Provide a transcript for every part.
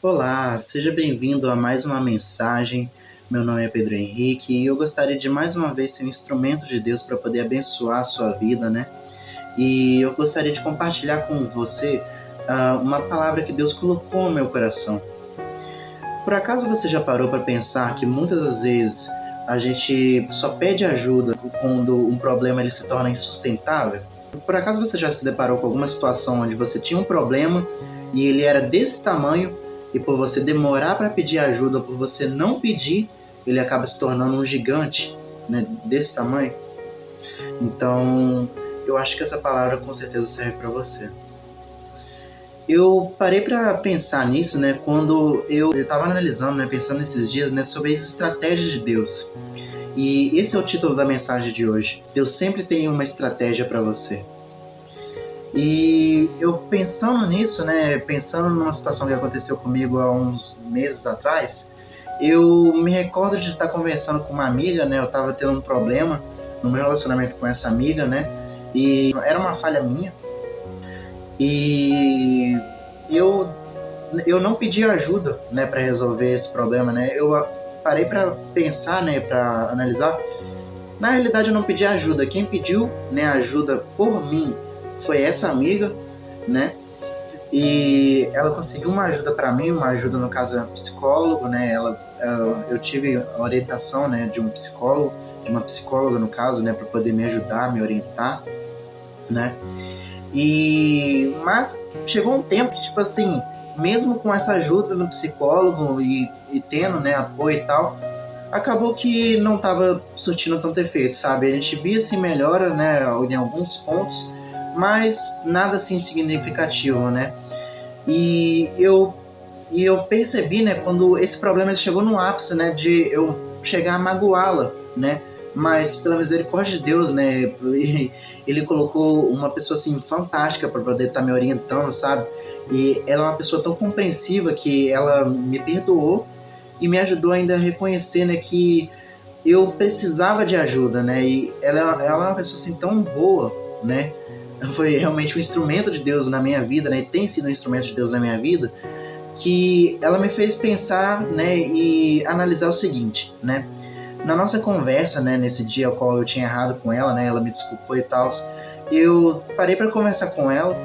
Olá, seja bem-vindo a mais uma mensagem. Meu nome é Pedro Henrique e eu gostaria de mais uma vez ser um instrumento de Deus para poder abençoar a sua vida, né? E eu gostaria de compartilhar com você uma palavra que Deus colocou no meu coração. Por acaso você já parou para pensar que muitas das vezes a gente só pede ajuda quando um problema ele se torna insustentável? Por acaso você já se deparou com alguma situação onde você tinha um problema e ele era desse tamanho e por você demorar para pedir ajuda, por você não pedir, ele acaba se tornando um gigante, né, desse tamanho? Então, eu acho que essa palavra com certeza serve para você. Eu parei para pensar nisso, né, quando eu estava analisando, né, pensando nesses dias, né, sobre as estratégias de Deus. E esse é o título da mensagem de hoje. Deus sempre tem uma estratégia para você. E eu pensando nisso, né, pensando numa situação que aconteceu comigo há uns meses atrás, eu me recordo de estar conversando com uma amiga, né, eu estava tendo um problema no meu relacionamento com essa amiga, né, e era uma falha minha, e eu não pedi ajuda, né, para resolver esse problema, né, eu parei para pensar, né, para analisar. Na realidade eu não pedi ajuda, quem pediu, né, ajuda por mim foi essa amiga, né? E ela conseguiu uma ajuda para mim, uma ajuda no caso é um psicólogo, né? Eu tive a orientação, né, de um psicólogo, de uma psicóloga no caso, né, para poder me ajudar, me orientar, né? Mas chegou um tempo que tipo assim, mesmo com essa ajuda do psicólogo e tendo, né, apoio e tal, acabou que não estava surtindo tanto efeito, sabe? A gente via assim melhora, né, em alguns pontos, mas nada assim significativo, né? E eu percebi, né, quando esse problema chegou no ápice, né, de eu chegar a magoá-la, né? Mas pela misericórdia de Deus, né, ele colocou uma pessoa assim fantástica para poder estar me orientando, sabe? E ela é uma pessoa tão compreensiva que ela me perdoou e me ajudou ainda a reconhecer, né, que eu precisava de ajuda, né? E ela é uma pessoa assim tão boa, né? Foi realmente um instrumento de Deus na minha vida, né? E tem sido um instrumento de Deus na minha vida, que ela me fez pensar, né, e analisar o seguinte, né? Na nossa conversa, né, nesse dia ao qual eu tinha errado com ela, né, ela me desculpou e tal, eu parei para conversar com ela,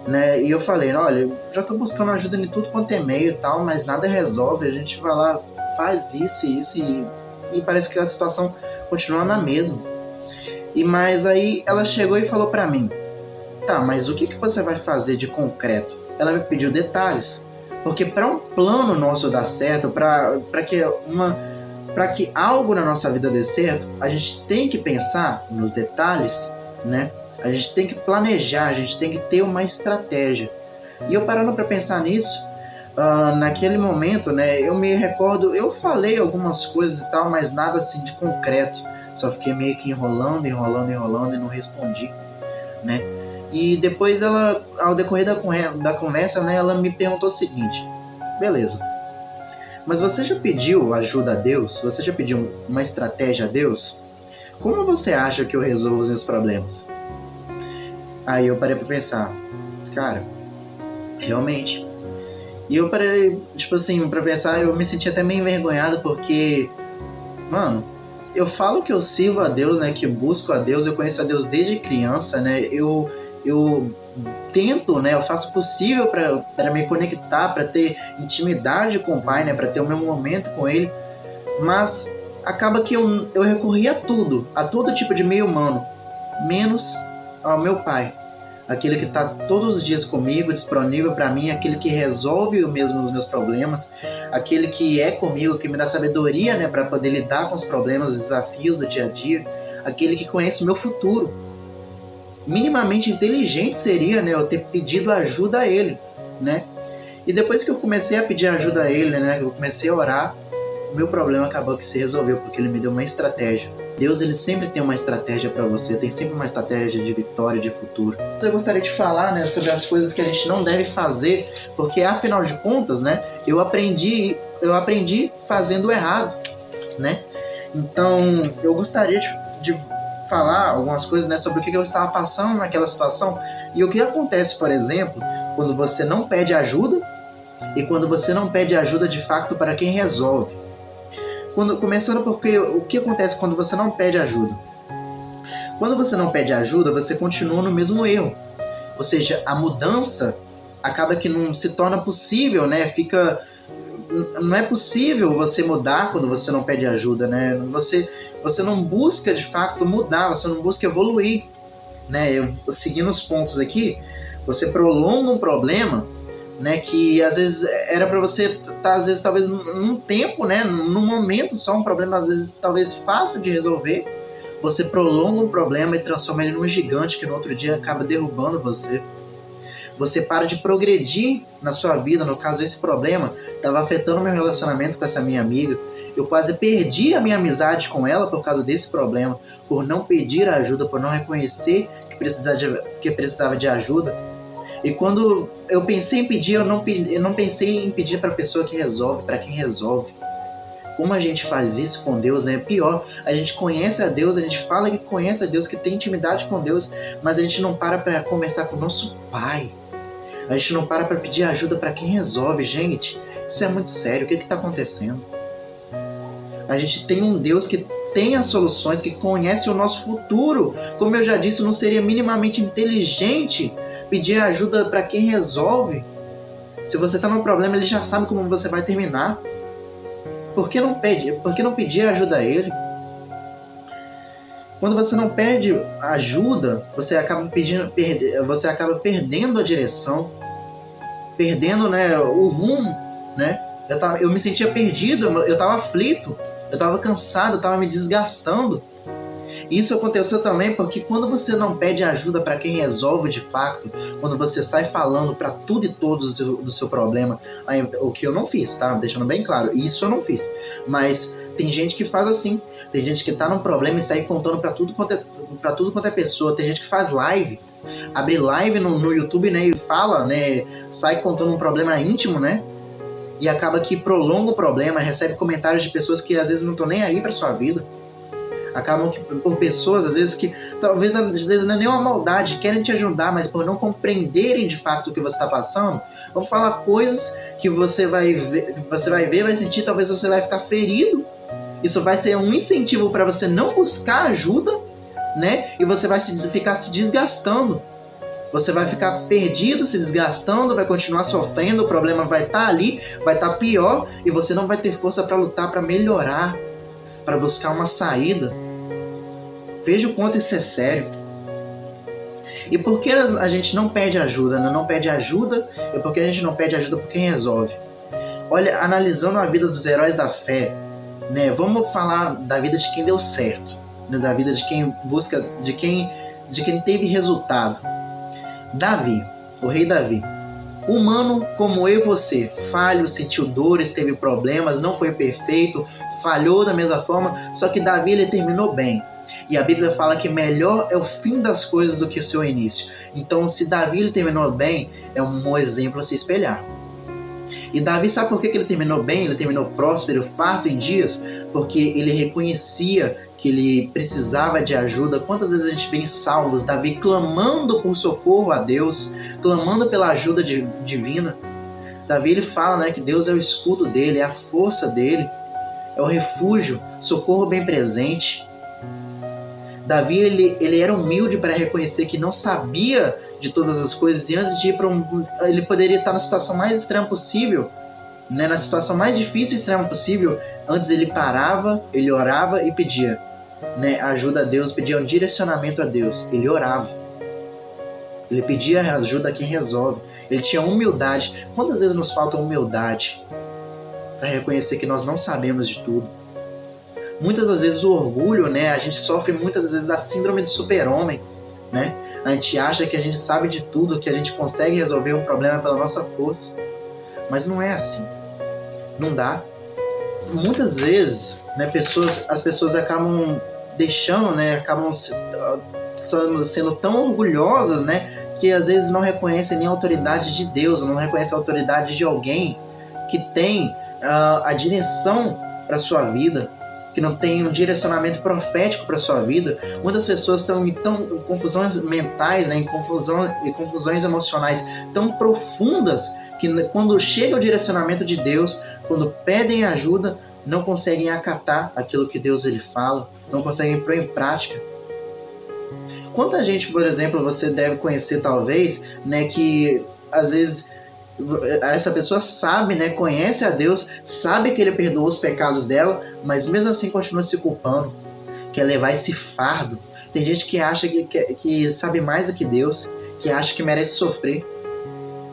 né, e eu falei, olha, já tô buscando ajuda em tudo quanto é meio e tal, mas nada resolve, a gente vai lá, faz isso e isso e parece que a situação continua na mesma. Mas aí ela chegou e falou para mim, tá, mas o que você vai fazer de concreto? Ela me pediu detalhes, porque para um plano nosso dar certo, para que algo na nossa vida dê certo, a gente tem que pensar nos detalhes, né? A gente tem que planejar, a gente tem que ter uma estratégia. E eu parando para pensar nisso, naquele momento, né, eu me recordo, eu falei algumas coisas e tal, mas nada assim de concreto. Só fiquei meio que enrolando e não respondi, né? E depois ela, ao decorrer da conversa, né, ela me perguntou o seguinte, beleza, mas você já pediu ajuda a Deus? Você já pediu uma estratégia a Deus? Como você acha que eu resolvo os meus problemas? Aí eu parei pra pensar, cara, realmente. E eu parei, tipo assim, pra pensar, eu me senti até meio envergonhado porque, mano, eu falo que eu sirvo a Deus, né, que busco a Deus, eu conheço a Deus desde criança, né, eu tento, né, eu faço o possível para me conectar, para ter intimidade com o Pai, né, para ter o meu momento com Ele, mas acaba que eu recorri a todo tipo de meio humano, menos ao meu Pai, aquele que está todos os dias comigo, disponível para mim, aquele que resolve mesmo os meus problemas, aquele que é comigo, que me dá sabedoria, né, para poder lidar com os problemas, os desafios do dia a dia, aquele que conhece o meu futuro. Minimamente inteligente seria, né, eu ter pedido ajuda a ele, né? E depois que eu comecei a pedir ajuda a ele, né, eu comecei a orar, o meu problema acabou que se resolveu, porque ele me deu uma estratégia. Deus, ele sempre tem uma estratégia para você, tem sempre uma estratégia de vitória, de futuro. Eu gostaria de falar, né, sobre as coisas que a gente não deve fazer, porque afinal de contas, né, eu aprendi fazendo errado, né? Então, eu gostaria de falar algumas coisas, né, sobre o que eu estava passando naquela situação e o que acontece, por exemplo, quando você não pede ajuda, e quando você não pede ajuda de fato para quem resolve. Começando porque o que acontece quando você não pede ajuda? Quando você não pede ajuda, você continua no mesmo erro. Ou seja, a mudança acaba que não se torna possível, né? Não é possível você mudar quando você não pede ajuda, né? Você não busca de fato mudar, você não busca evoluir, né? Seguindo os pontos aqui, você prolonga um problema, né? Que às vezes era para você estar, às vezes, talvez num tempo, né? Num momento só, um problema às vezes talvez fácil de resolver. Você prolonga um problema e transforma ele num gigante que no outro dia acaba derrubando você. Você para de progredir na sua vida. No caso, esse problema estava afetando meu relacionamento com essa minha amiga. Eu quase perdi a minha amizade com ela por causa desse problema, por não pedir ajuda, por não reconhecer que precisava de ajuda. E quando eu pensei em pedir, eu não pensei em pedir para a pessoa que resolve, para quem resolve. Como a gente faz isso com Deus, né? Pior, a gente conhece a Deus, a gente fala que conhece a Deus, que tem intimidade com Deus, mas a gente não para conversar com o nosso Pai. A gente não para pedir ajuda para quem resolve. Gente, isso é muito sério. O que está acontecendo? A gente tem um Deus que tem as soluções, que conhece o nosso futuro. Como eu já disse, não seria minimamente inteligente pedir ajuda para quem resolve? Se você está num problema, ele já sabe como você vai terminar. Por que não pedir ajuda a ele? Quando você não pede ajuda, você acaba perdendo a direção, perdendo, né, o rumo, né? Eu me sentia perdido, eu estava aflito, eu estava cansado, eu estava me desgastando. Isso aconteceu também porque quando você não pede ajuda para quem resolve de fato, quando você sai falando para tudo e todos do seu problema, o que eu não fiz, tá? Deixando bem claro, isso eu não fiz. Mas tem gente que faz assim, tem gente que tá num problema e sai contando para tudo quanto é pessoa, tem gente que faz live, abre live no YouTube, né, e fala, né, sai contando um problema íntimo, né? E acaba que prolonga o problema, recebe comentários de pessoas que às vezes não estão nem aí para sua vida. Acabam que por pessoas, às vezes, que talvez às vezes não é nem uma maldade, querem te ajudar, mas por não compreenderem de fato o que você está passando, vão falar coisas que você vai ver, vai sentir, talvez você vai ficar ferido. Isso vai ser um incentivo para você não buscar ajuda, né? E você vai ficar se desgastando. Você vai ficar perdido, se desgastando, vai continuar sofrendo, o problema vai estar ali, vai estar pior, e você não vai ter força para lutar, para melhorar, para buscar uma saída. Veja o quanto isso é sério. E por que a gente não pede ajuda? Não pede ajuda, e por que a gente não pede ajuda por quem resolve? Olha, analisando a vida dos heróis da fé, né, vamos falar da vida de quem deu certo, né, da vida de quem busca, de quem teve resultado. Davi, o rei Davi. Humano como eu e você, falho, sentiu dores, teve problemas, não foi perfeito, falhou da mesma forma, só que Davi ele terminou bem. E a Bíblia fala que melhor é o fim das coisas do que o seu início. Então, se Davi ele terminou bem, é um exemplo a se espelhar. E Davi, sabe por que ele terminou bem? Ele terminou próspero, farto em dias? Porque ele reconhecia que ele precisava de ajuda. Quantas vezes a gente vê em salmos Davi clamando por socorro a Deus, clamando pela ajuda divina? Davi ele fala, né, que Deus é o escudo dele, é a força dele, é o refúgio, socorro bem presente. Davi ele era humilde para reconhecer que não sabia de todas as coisas, e antes de ir ele poderia estar na situação mais extrema possível, né, na situação mais difícil e extrema possível. Antes ele parava, ele orava e pedia, né, ajuda a Deus, pedia um direcionamento a Deus. Ele orava, ele pedia ajuda a quem resolve. Ele tinha humildade. Quantas vezes nos falta humildade para reconhecer que nós não sabemos de tudo? Muitas das vezes o orgulho, né, a gente sofre muitas vezes da síndrome de super-homem, né? A gente acha que a gente sabe de tudo, que a gente consegue resolver um problema pela nossa força. Mas não é assim. Não dá. Muitas vezes, né, as pessoas acabam deixando, né, acabam sendo tão orgulhosas, né, que às vezes não reconhecem nem a autoridade de Deus, não reconhecem a autoridade de alguém que tem a direção para a sua vida, que não tem um direcionamento profético para a sua vida. Muitas pessoas estão em confusões mentais, né, em confusões emocionais tão profundas que quando chega o direcionamento de Deus, quando pedem ajuda, não conseguem acatar aquilo que Deus ele fala, não conseguem pôr em prática. Quanta gente, por exemplo, você deve conhecer talvez, né, que às vezes essa pessoa sabe, né, conhece a Deus, sabe que ele perdoou os pecados dela, mas mesmo assim continua se culpando, quer levar esse fardo. Tem gente que acha que sabe mais do que Deus, que acha que merece sofrer.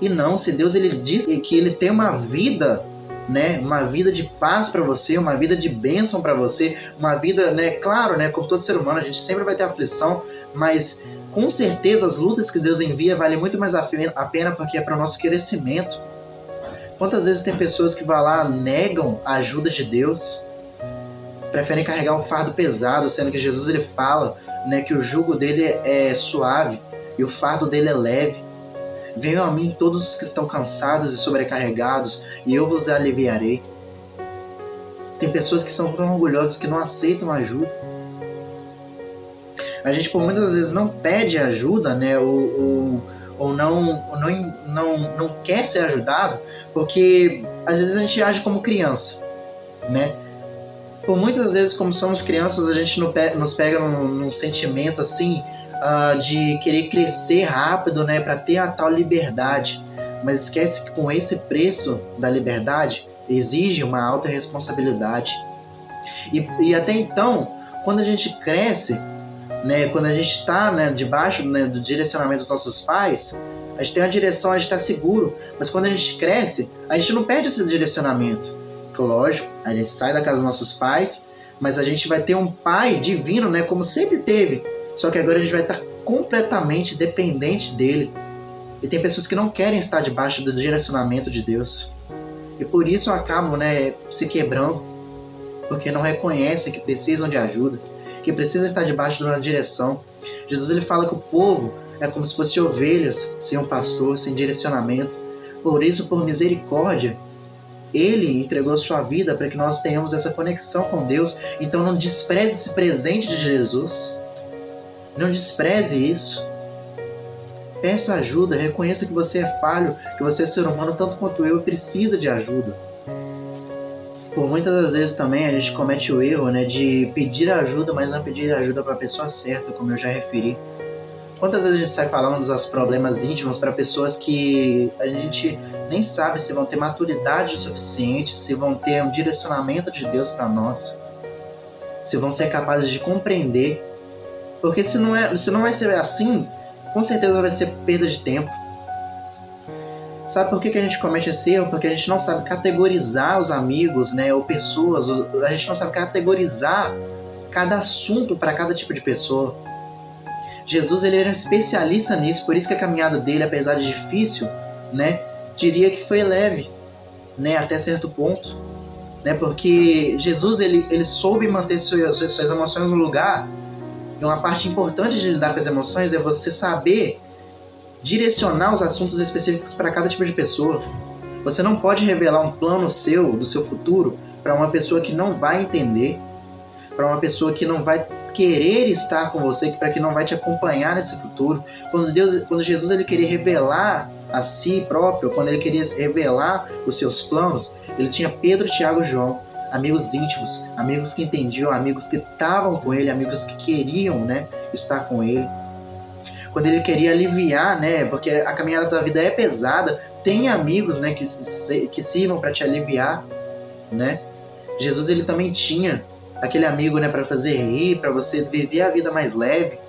E não, se Deus ele diz que ele tem uma vida, né, uma vida de paz para você, uma vida de bênção para você, uma vida, né, claro, né, como todo ser humano, a gente sempre vai ter aflição, mas com certeza as lutas que Deus envia valem muito mais a pena porque é para o nosso crescimento. Quantas vezes tem pessoas que vão lá, negam a ajuda de Deus, preferem carregar um fardo pesado, sendo que Jesus ele fala, né, que o jugo dele é suave e o fardo dele é leve. Venham a mim todos os que estão cansados e sobrecarregados, e eu vos aliviarei. Tem pessoas que são tão orgulhosas que não aceitam ajuda. A gente por muitas vezes não pede ajuda, né, ou não quer ser ajudado, porque às vezes a gente age como criança, né? Por muitas vezes, como somos crianças, a gente nos pega num sentimento assim, de querer crescer rápido, né, para ter a tal liberdade, mas esquece que com esse preço da liberdade exige uma alta responsabilidade. E até então, quando a gente cresce, né, quando a gente está, né, debaixo, né, do direcionamento dos nossos pais, a gente tem uma direção, a gente está seguro, mas quando a gente cresce, a gente não perde esse direcionamento. Lógico, a gente sai da casa dos nossos pais, mas a gente vai ter um pai divino, né, como sempre teve, só que agora a gente vai estar completamente dependente dele. E tem pessoas que não querem estar debaixo do direcionamento de Deus. E por isso acabam, né, se quebrando, porque não reconhecem que precisam de ajuda, que precisam estar debaixo de uma direção. Jesus ele fala que o povo é como se fosse ovelhas, sem um pastor, sem direcionamento. Por isso, por misericórdia, ele entregou sua vida para que nós tenhamos essa conexão com Deus. Então não despreze esse presente de Jesus. Não despreze isso. Peça ajuda, reconheça que você é falho, que você é ser humano tanto quanto eu e precisa de ajuda. Por muitas das vezes também a gente comete o erro, né, de pedir ajuda, mas não pedir ajuda para a pessoa certa, como eu já referi. Quantas vezes a gente sai falando dos problemas íntimos para pessoas que a gente nem sabe se vão ter maturidade o suficiente, se vão ter um direcionamento de Deus para nós, se vão ser capazes de compreender. Porque se não vai ser assim, com certeza vai ser perda de tempo. Sabe por que a gente comete esse erro? Porque a gente não sabe categorizar os amigos, né, ou pessoas, a gente não sabe categorizar cada assunto para cada tipo de pessoa. Jesus ele era um especialista nisso, por isso que a caminhada dele, apesar de difícil, né, diria que foi leve, né, até certo ponto, né, porque Jesus ele soube manter suas emoções no lugar. E uma parte importante de lidar com as emoções é você saber direcionar os assuntos específicos para cada tipo de pessoa. Você não pode revelar um plano do seu futuro, para uma pessoa que não vai entender, para uma pessoa que não vai querer estar com você, para que não vai te acompanhar nesse futuro. Quando Jesus ele queria revelar a si próprio, quando ele queria revelar os seus planos, ele tinha Pedro, Tiago e João, amigos íntimos, amigos que entendiam, amigos que estavam com ele, amigos que queriam, né, estar com ele. Quando ele queria aliviar, né, porque a caminhada da vida é pesada, tem amigos, né, que sirvam para te aliviar, né? Jesus ele também tinha aquele amigo, né, para fazer rir, para você viver a vida mais leve.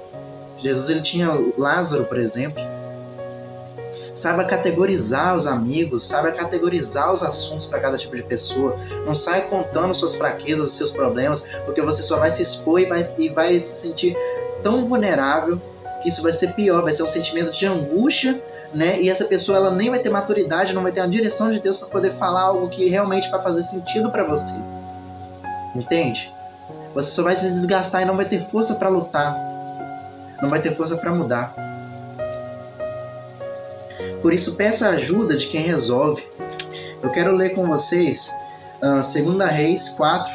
Jesus ele tinha Lázaro, por exemplo. Saiba categorizar os amigos, saiba categorizar os assuntos para cada tipo de pessoa. Não saia contando suas fraquezas, os seus problemas, porque você só vai se expor e vai se sentir tão vulnerável que isso vai ser pior, vai ser um sentimento de angústia, né? E essa pessoa ela nem vai ter maturidade, não vai ter a direção de Deus para poder falar algo que realmente vai fazer sentido para você. Entende? Você só vai se desgastar e não vai ter força para lutar, não vai ter força para mudar. Por isso, peça a ajuda de quem resolve. Eu quero ler com vocês 2 Reis 4,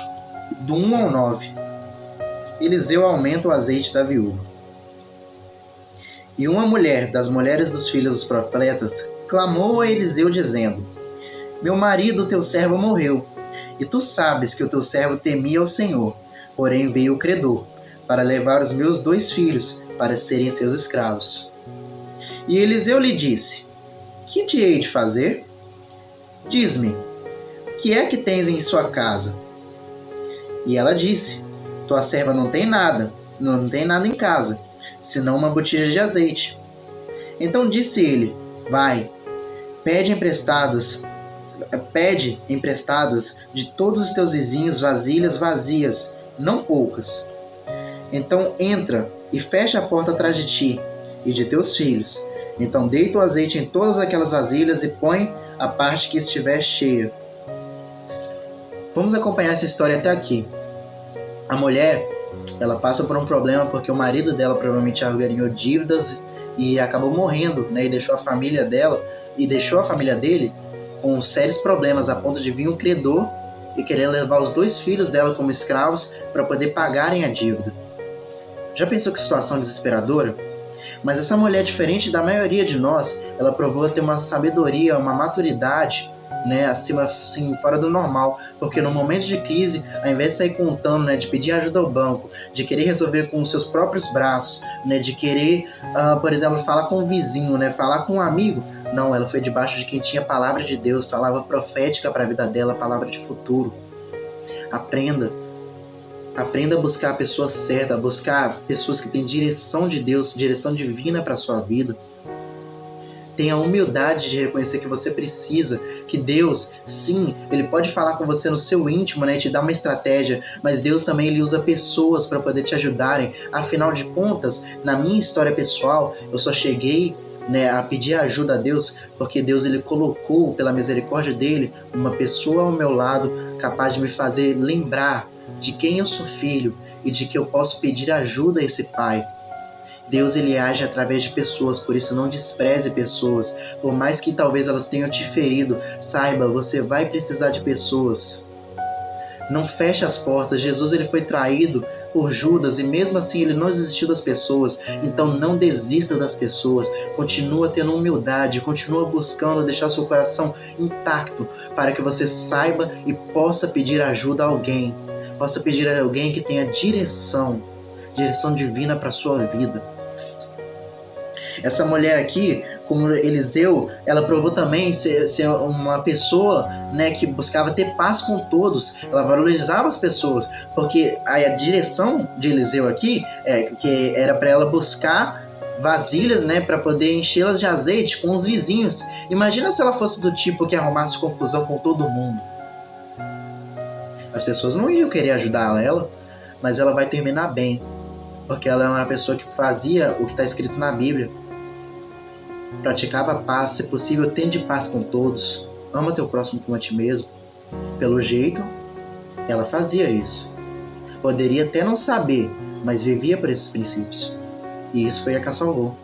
do 1 ao 9. Eliseu aumenta o azeite da viúva. E uma mulher das mulheres dos filhos dos profetas clamou a Eliseu dizendo: Meu marido, teu servo, morreu, e tu sabes que o teu servo temia ao Senhor. Porém veio o credor, para levar os meus 2 filhos, para serem seus escravos. E Eliseu lhe disse: Que te hei de fazer? Diz-me, o que é que tens em sua casa? E ela disse: Tua serva não tem nada em casa, senão uma botija de azeite. Então disse ele: Vai, pede emprestadas de todos os teus vizinhos vasilhas vazias, não poucas. Então entra e fecha a porta atrás de ti e de teus filhos. Então deita o azeite em todas aquelas vasilhas e põe a parte que estiver cheia. Vamos acompanhar essa história até aqui. A mulher, ela passa por um problema porque o marido dela provavelmente ganhou dívidas e acabou morrendo, né? E deixou a família dele com sérios problemas, a ponto de vir um credor e querer levar os 2 filhos dela como escravos para poder pagarem a dívida. Já pensou que situação desesperadora? Mas essa mulher, diferente da maioria de nós, ela provou ter uma sabedoria, uma maturidade, né, acima, assim, fora do normal, porque no momento de crise, ao invés de sair contando, né, de pedir ajuda ao banco, de querer resolver com os seus próprios braços, né, de querer, por exemplo, falar com um vizinho, né, falar com um amigo, não, ela foi debaixo de quem tinha palavra de Deus, palavra profética para a vida dela, palavra de futuro. Aprenda a buscar a pessoa certa, a buscar pessoas que têm direção de Deus, direção divina para a sua vida. Tenha a humildade de reconhecer que você precisa, que Deus, sim, Ele pode falar com você no seu íntimo, né, e te dar uma estratégia, mas Deus também Ele usa pessoas para poder te ajudarem. Afinal de contas, na minha história pessoal, eu só cheguei, né, a pedir ajuda a Deus porque Deus Ele colocou, pela misericórdia dEle, uma pessoa ao meu lado capaz de me fazer lembrar de quem eu sou filho e de que eu posso pedir ajuda a esse Pai. Deus Ele age através de pessoas, por isso não despreze pessoas. Por mais que talvez elas tenham te ferido, saiba, você vai precisar de pessoas. Não feche as portas. Jesus Ele foi traído por Judas e mesmo assim Ele não desistiu das pessoas. Então não desista das pessoas. Continua tendo humildade, continua buscando deixar seu coração intacto para que você saiba e possa pedir ajuda a alguém. Possa pedir a alguém que tenha direção divina para a sua vida. Essa mulher aqui, como Eliseu, ela provou também ser uma pessoa, né, que buscava ter paz com todos. Ela valorizava as pessoas, porque a direção de Eliseu aqui que era para ela buscar vasilhas, né, para poder enchê-las de azeite com os vizinhos. Imagina se ela fosse do tipo que arrumasse confusão com todo mundo. As pessoas não iam querer ajudar ela, mas ela vai terminar bem, porque ela é uma pessoa que fazia o que está escrito na Bíblia. Praticava a paz, se possível, tende paz com todos. Ama teu próximo como a ti mesmo. Pelo jeito, ela fazia isso. Poderia até não saber, mas vivia por esses princípios. E isso foi a que a salvou.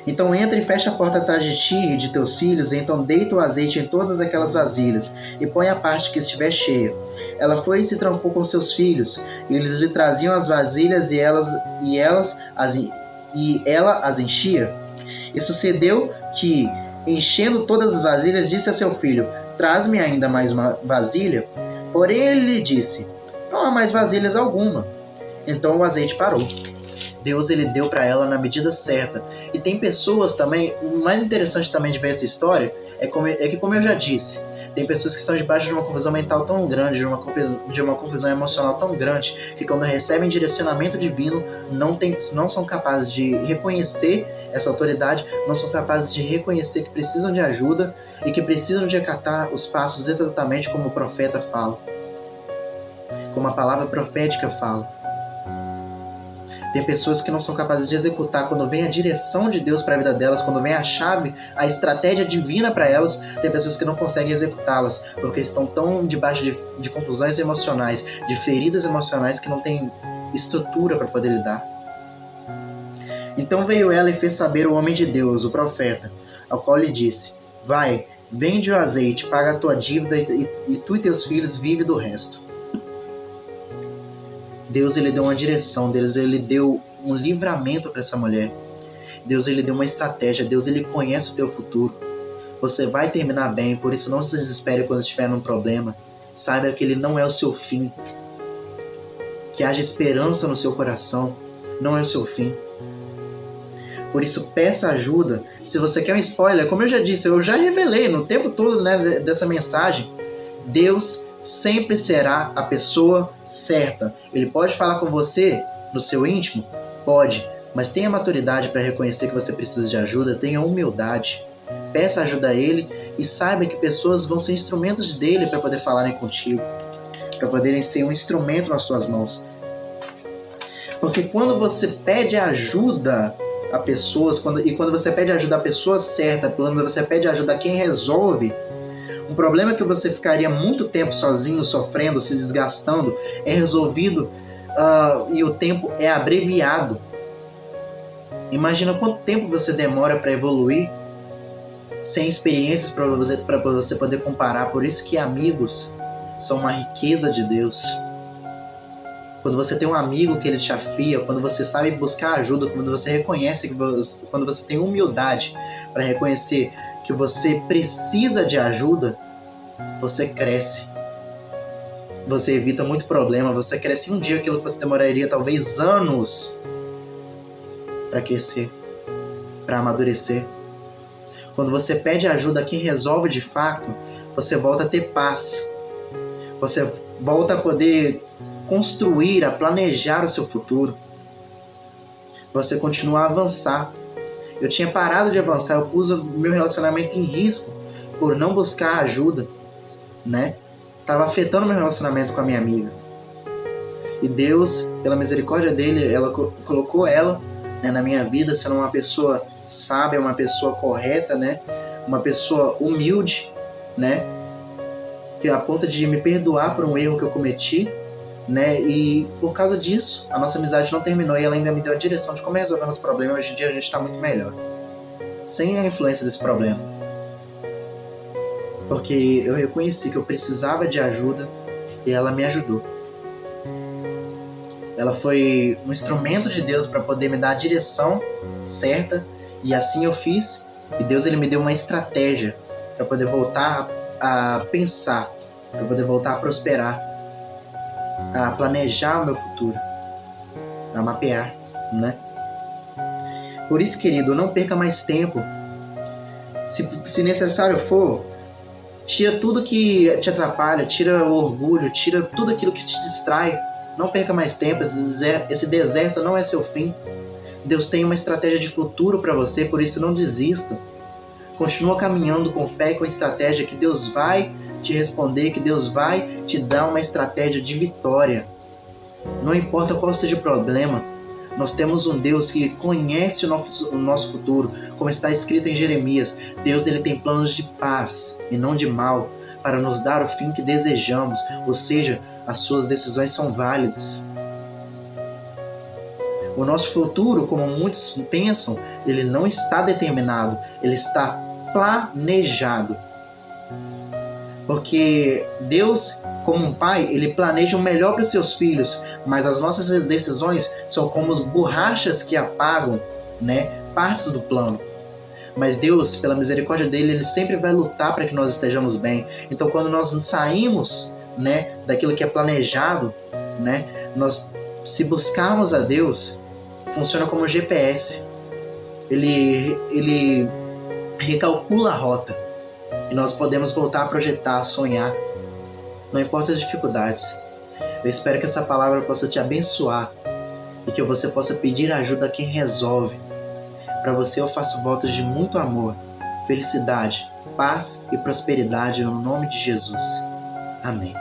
Então entra e fecha a porta atrás de ti e de teus filhos, e então deita o azeite em todas aquelas vasilhas, e põe a parte que estiver cheia. Ela foi e se trancou com seus filhos, e eles lhe traziam as vasilhas, e ela as enchia. E sucedeu que, enchendo todas as vasilhas, disse a seu filho: Traz-me ainda mais uma vasilha. Porém ele lhe disse: Não há mais vasilhas alguma. Então o azeite parou. Deus Ele deu para ela na medida certa. E tem pessoas também, o mais interessante também de ver essa história é que, como eu já disse, tem pessoas que estão debaixo de uma confusão mental tão grande, de uma confusão emocional tão grande, que quando recebem direcionamento divino, não são capazes de reconhecer essa autoridade, não são capazes de reconhecer que precisam de ajuda e que precisam de acatar os passos exatamente como o profeta fala, como a palavra profética fala. Tem pessoas que não são capazes de executar quando vem a direção de Deus para a vida delas, quando vem a chave, a estratégia divina para elas. Tem pessoas que não conseguem executá-las porque estão tão debaixo de confusões emocionais, de feridas emocionais, que não têm estrutura para poder lidar. Então veio ela e fez saber o homem de Deus, o profeta, ao qual lhe disse: Vai, vende o azeite, paga a tua dívida e tu e teus filhos vivem do resto. Deus Ele deu uma direção, Deus Ele deu um livramento para essa mulher. Deus ele deu uma estratégia, Deus ele conhece o teu futuro. Você vai terminar bem, por isso não se desespere quando estiver num problema. Saiba que ele não é o seu fim. Que haja esperança no seu coração, não é o seu fim. Por isso peça ajuda. Se você quer um spoiler, como eu já disse, eu já revelei no tempo todo, né, dessa mensagem, Deus sempre será a pessoa certa. Ele pode falar com você no seu íntimo? Pode, mas tenha maturidade para reconhecer que você precisa de ajuda, tenha humildade. Peça ajuda a Ele e saiba que pessoas vão ser instrumentos dele para poder falarem contigo, para poderem ser um instrumento nas suas mãos. Porque quando você pede ajuda a pessoas, quando você pede ajuda a pessoa certa, quando você pede ajuda a quem resolve, um problema que você ficaria muito tempo sozinho, sofrendo, se desgastando, é resolvido e o tempo é abreviado. Imagina quanto tempo você demora para evoluir sem experiências para você poder comparar. Por isso que amigos são uma riqueza de Deus. Quando você tem um amigo que ele te afia, quando você sabe buscar ajuda, quando você reconhece, quando você tem humildade para reconhecer que você precisa de ajuda, você cresce. Você evita muito problema, você cresce em um dia aquilo que você demoraria talvez anos para crescer, para amadurecer. Quando você pede ajuda a quem resolve de fato, você volta a ter paz. Você volta a poder construir, a planejar o seu futuro. Você continua a avançar. Eu tinha parado de avançar, eu pus o meu relacionamento em risco por não buscar ajuda, né? Estava afetando meu relacionamento com a minha amiga. E Deus, pela misericórdia dele, colocou ela, né, na minha vida, sendo uma pessoa sábia, uma pessoa correta, né? Uma pessoa humilde, né? Que a ponto de me perdoar por um erro que eu cometi, né? E por causa disso, a nossa amizade não terminou e ela ainda me deu a direção de como resolver os problemas. Hoje em dia a gente está muito melhor, sem a influência desse problema, porque eu reconheci que eu precisava de ajuda e ela me ajudou. Ela foi um instrumento de Deus para poder me dar a direção certa, e assim eu fiz. E Deus ele me deu uma estratégia para poder voltar a pensar, para poder voltar a prosperar, a planejar o meu futuro, a mapear, né? Por isso, querido, não perca mais tempo. Se necessário for, tira tudo que te atrapalha, tira o orgulho, tira tudo aquilo que te distrai. Não perca mais tempo, esse deserto não é seu fim. Deus tem uma estratégia de futuro para você, por isso não desista. Continua caminhando com fé e com estratégia, que Deus vai te responder, que Deus vai te dar uma estratégia de vitória. Não importa qual seja o problema, nós temos um Deus que conhece o nosso futuro, como está escrito em Jeremias. Deus ele tem planos de paz e não de mal, para nos dar o fim que desejamos, ou seja, as suas decisões são válidas. O nosso futuro, como muitos pensam, ele não está determinado, ele está planejado. Porque Deus, como um pai, ele planeja o melhor para os seus filhos, mas as nossas decisões são como as borrachas que apagam, né, partes do plano. Mas Deus, pela misericórdia dele, ele sempre vai lutar para que nós estejamos bem. Então, quando nós saímos, né, daquilo que é planejado, né, nós, se buscarmos a Deus, funciona como GPS. Ele recalcula a rota e nós podemos voltar a projetar, a sonhar, não importa as dificuldades. Eu espero que essa palavra possa te abençoar e que você possa pedir ajuda a quem resolve. Para você eu faço votos de muito amor, felicidade, paz e prosperidade no nome de Jesus. Amém.